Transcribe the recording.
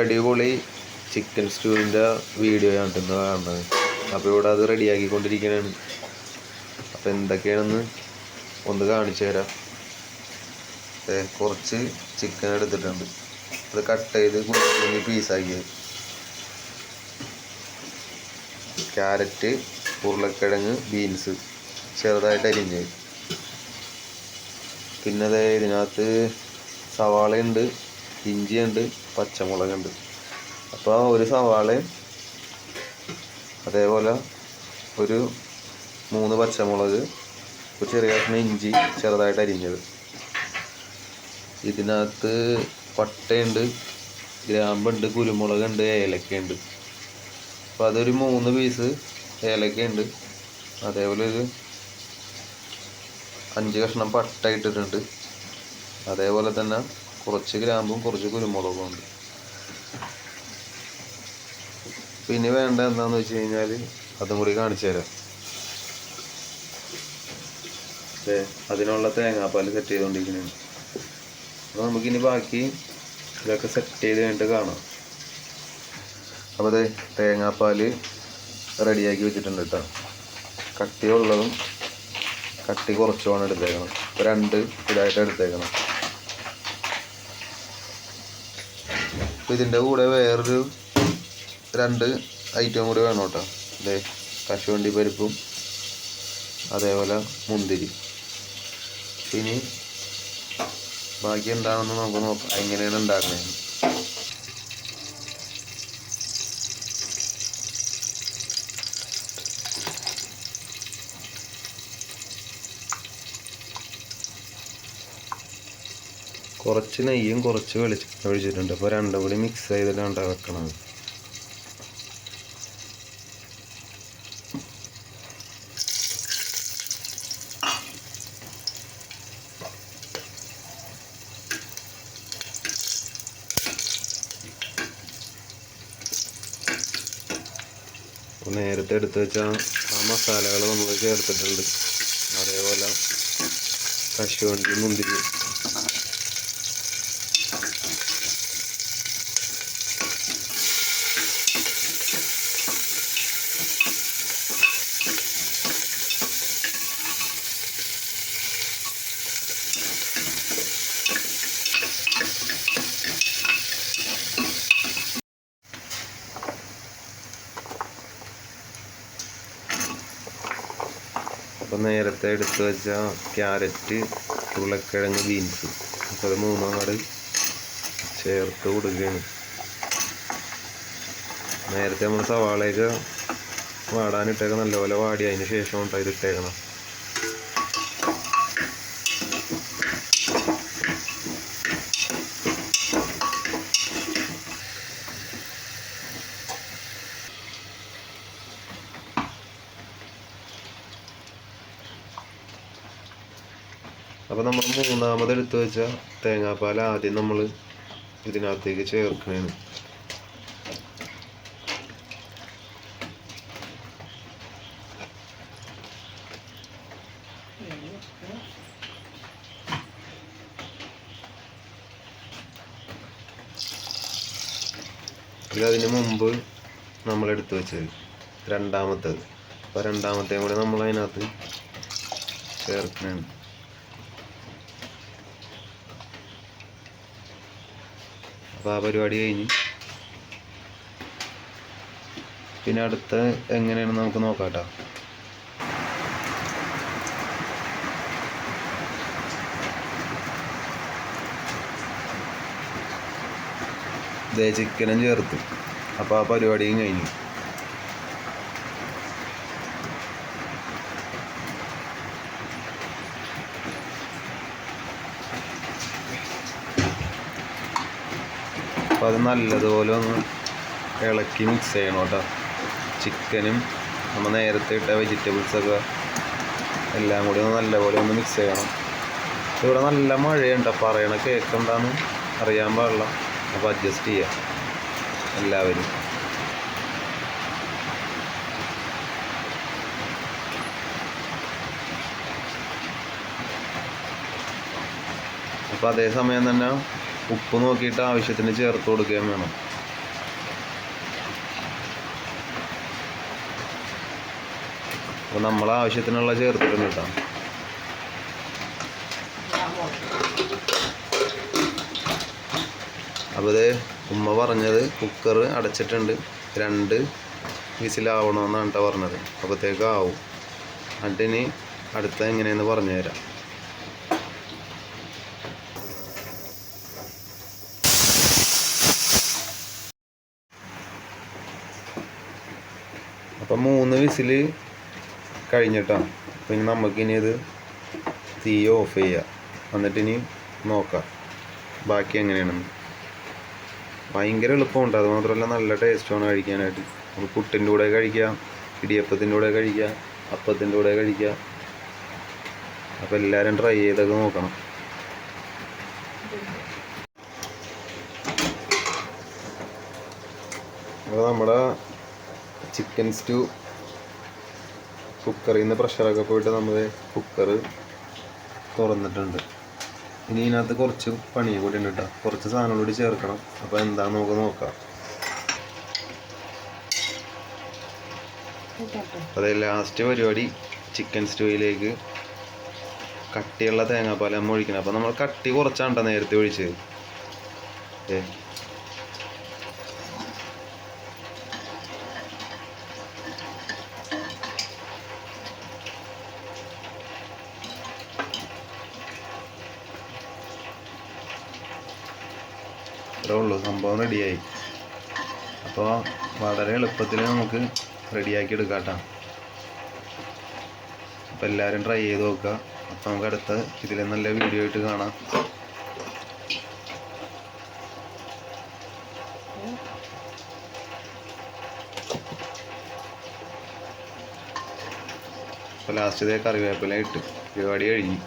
അടിപൊളി chicken സ്റ്റൂവിൻ്റെ video ആണ് ഇന്ന് കാണുന്നത്. അപ്പോൾ ഇവിടെ അത് റെഡിയാക്കിക്കൊണ്ടിരിക്കുകയാണ്. അപ്പോൾ എന്തൊക്കെയാണെന്ന് ഒന്ന് കാണിച്ചു തരാം. കുറച്ച് ചിക്കൻ എടുത്തിട്ടുണ്ട്, അത് കട്ട് ചെയ്ത് കുഞ്ഞി പീസാക്കിയത്. ക്യാരറ്റ്, ഉരുളക്കിഴങ്ങ്, ബീൻസ് ചെറുതായിട്ട് അരിഞ്ഞത്. പിന്നെ ഇതിനകത്ത് സവാളയുണ്ട്, ഇഞ്ചിയുണ്ട്, പച്ചമുളകുണ്ട്. അപ്പോൾ ഒരു സവാളയും അതേപോലെ ഒരു 3 പച്ചമുളക്, ഒരു ചെറിയ കഷ്ണം ഇഞ്ചി ചെറുതായിട്ട് അരിഞ്ഞത്. ഇതിനകത്ത് പട്ടയുണ്ട്, ഗ്രാമ്പുണ്ട്, കുരുമുളകുണ്ട്, ഏലക്കയുണ്ട്. അപ്പോൾ അതൊരു 3 പീസ് ഏലക്കയുണ്ട്. അതേപോലെ ഒരു 5 കഷ്ണം പട്ട ഇട്ടിട്ടുണ്ട്. അതേപോലെ തന്നെ കുറച്ച് ഗ്രാമ്പും കുറച്ച് കുരുമുളകും ഉണ്ട്. പിന്നെ വേണ്ട എന്താണെന്ന് വെച്ച് കഴിഞ്ഞാൽ അതും കൂടി കാണിച്ചു തരാം. അതിനുള്ള തേങ്ങാപ്പാൽ സെറ്റ് ചെയ്തുകൊണ്ടിരിക്കുന്നതാണ്. അപ്പോൾ നമുക്കിനി ബാക്കി ഇതൊക്കെ സെറ്റ് ചെയ്ത് കഴിഞ്ഞിട്ട് കാണാം. അപ്പോൾ തേങ്ങാപ്പാൽ റെഡിയാക്കി വെച്ചിട്ടുണ്ട് കേട്ടോ. കട്ടിയുള്ളതും കട്ടി കുറച്ചുമാണ് എടുത്തേക്കണം. 2 ഇതായിട്ട് എടുത്തേക്കണം. അപ്പോൾ ഇതിൻ്റെ കൂടെ വേറൊരു 2 ഐറ്റം കൂടി വേണം കേട്ടോ. കശുവണ്ടി പരിപ്പും അതേപോലെ മുന്തിരി. ഇനി ബാക്കി എന്താണെന്ന് നമുക്ക് നോക്കാം, എങ്ങനെയാണ് ഉണ്ടാക്കുന്നത്. കുറച്ച് നെയ്യും കുറച്ച് വെളിച്ചെണ്ണ ഒഴിച്ചിട്ടുണ്ട്. അപ്പോൾ രണ്ടും കൂടി മിക്സ് ചെയ്തിട്ടാണ് വെക്കണത്. നേരത്തെ എടുത്ത് വെച്ച ആ മസാലകൾ നമ്മൾ ചേർത്തിട്ടുണ്ട്. അതേപോലെ കശുവണ്ടി, മുന്തിരി. അപ്പോൾ നേരത്തെ എടുത്ത് വെച്ച ക്യാരറ്റ്, ഉരുളക്കിഴങ്ങ്, ബീൻസ്, അപ്പോൾ അത് 3 അങ്ങോട്ട് ചേർത്ത് കൊടുക്കുകയാണ്. നേരത്തെ നമ്മൾ സവാളയൊക്കെ വാടാനിട്ടേക്ക് നല്ലപോലെ വാടി, അതിന് ശേഷം ഉണ്ടായി ഇതിട്ടേക്കണം. അപ്പോൾ നമ്മൾ 3ാമത് എടുത്ത് വെച്ച തേങ്ങാപ്പാൽ ആദ്യം നമ്മൾ ഇതിനകത്തേക്ക് ചേർക്കണേണ്. ഇതിന് മുമ്പ് നമ്മൾ എടുത്ത് വെച്ചത് 2ാമത്തേത്. അപ്പോൾ 2ാമത്തെയും കൂടി നമ്മൾ അതിനകത്ത് ചേർക്കണേണ്. അപ്പോൾ ആ പരിപാടി കഴിഞ്ഞ് പിന്നെ അടുത്ത എങ്ങനെയാണെന്ന് നമുക്ക് നോക്കാം കേട്ടോ. ചിക്കനും ചേർത്ത്. അപ്പോൾ ആ പരിപാടിയും കഴിഞ്ഞു. അപ്പോൾ അത് നല്ലതുപോലെ ഒന്ന് ഇളക്കി മിക്സ് ചെയ്യണം കേട്ടോ. ചിക്കനും നമ്മൾ നേരത്തെ ഇട്ട വെജിറ്റബിൾസൊക്കെ എല്ലാം കൂടി ഒന്ന് നല്ലപോലെ ഒന്ന് മിക്സ് ചെയ്യണം. ഇവിടെ നല്ല മഴയുണ്ട്, പറയണ കേൾക്കണ്ടെന്ന് അറിയാൻ പാടില്ല. അപ്പോൾ അഡ്ജസ്റ്റ് ചെയ്യാം എല്ലാവരും. അപ്പോൾ അതേ സമയം തന്നെ ഉപ്പ് നോക്കിയിട്ട് ആവശ്യത്തിന് ചേർത്ത് കൊടുക്കുകയും വേണം. അപ്പോൾ നമ്മൾ ആവശ്യത്തിനുള്ള ചേർത്തിട്ടുണ്ട് കേട്ടോ. അപ്പോൾ ഇത് ഉമ്മ പറഞ്ഞത് കുക്കർ അടച്ചിട്ടുണ്ട്, 2 വിസിലാവണമെന്നാണ് കേട്ടോ പറഞ്ഞത്. അപ്പോഴത്തേക്ക് ആവും. എന്നിട്ടിനി അടുത്ത എങ്ങനെയെന്ന് പറഞ്ഞു തരാം. അപ്പം 3 വിസിൽ കഴിഞ്ഞിട്ടാണ്. അപ്പം ഇനി നമുക്കിനി ഇത് തീ ഓഫ് ചെയ്യാം. എന്നിട്ടിനി നോക്കാം ബാക്കി എങ്ങനെയാണെന്ന്. ഭയങ്കര എളുപ്പമുണ്ട്, അത് മാത്രമല്ല നല്ല ടേസ്റ്റുമാണ് കഴിക്കാനായിട്ട്. നമുക്ക് പുട്ടിൻ്റെ കൂടെ കഴിക്കാം, ഇടിയപ്പത്തിൻ്റെ കൂടെ കഴിക്കാം, അപ്പത്തിൻ്റെ കൂടെ കഴിക്കാം. അപ്പോൾ എല്ലാവരും ട്രൈ ചെയ്തൊക്കെ നോക്കണം. അപ്പോൾ നമ്മുടെ ചിക്കൻ സ്റ്റൂ കുക്കറിൽ നിന്ന് പ്രഷറൊക്കെ പോയിട്ട് നമ്മൾ കുക്കർ തുറന്നിട്ടുണ്ട്. ഇനി ഇതിനകത്ത് കുറച്ച് പണി കൂടി ഉണ്ട് കേട്ടോ, കുറച്ച് സാധനം കൂടി ചേർക്കണം. അപ്പോൾ എന്താണെന്ന് നമുക്ക് നോക്കാം. അതെ, ലാസ്റ്റ് പരിപാടി ചിക്കൻ സ്റ്റൂയിലേക്ക് കട്ടിയുള്ള തേങ്ങാപ്പാൽ നമ്മൾ ഒഴിക്കണം. അപ്പോൾ നമ്മൾ കട്ടി കുറച്ചാണ് കേട്ടോ നേരത്തെ ഒഴിച്ചത്. ഇത്രേ ഉള്ളൂ, സംഭവം റെഡിയായി. അപ്പോൾ വളരെ എളുപ്പത്തിൽ നമുക്ക് റെഡിയാക്കി എടുക്കാം കേട്ടോ. അപ്പോൾ എല്ലാവരും ട്രൈ ചെയ്ത് നോക്കുക. അപ്പോൾ നമുക്ക് അടുത്ത ഇതിൽ നല്ല വീഡിയോ ആയിട്ട് കാണാം. അപ്പോൾ ലാസ്റ്റ് കറിവേപ്പില ഇട്ട് പരിപാടി കഴിഞ്ഞു.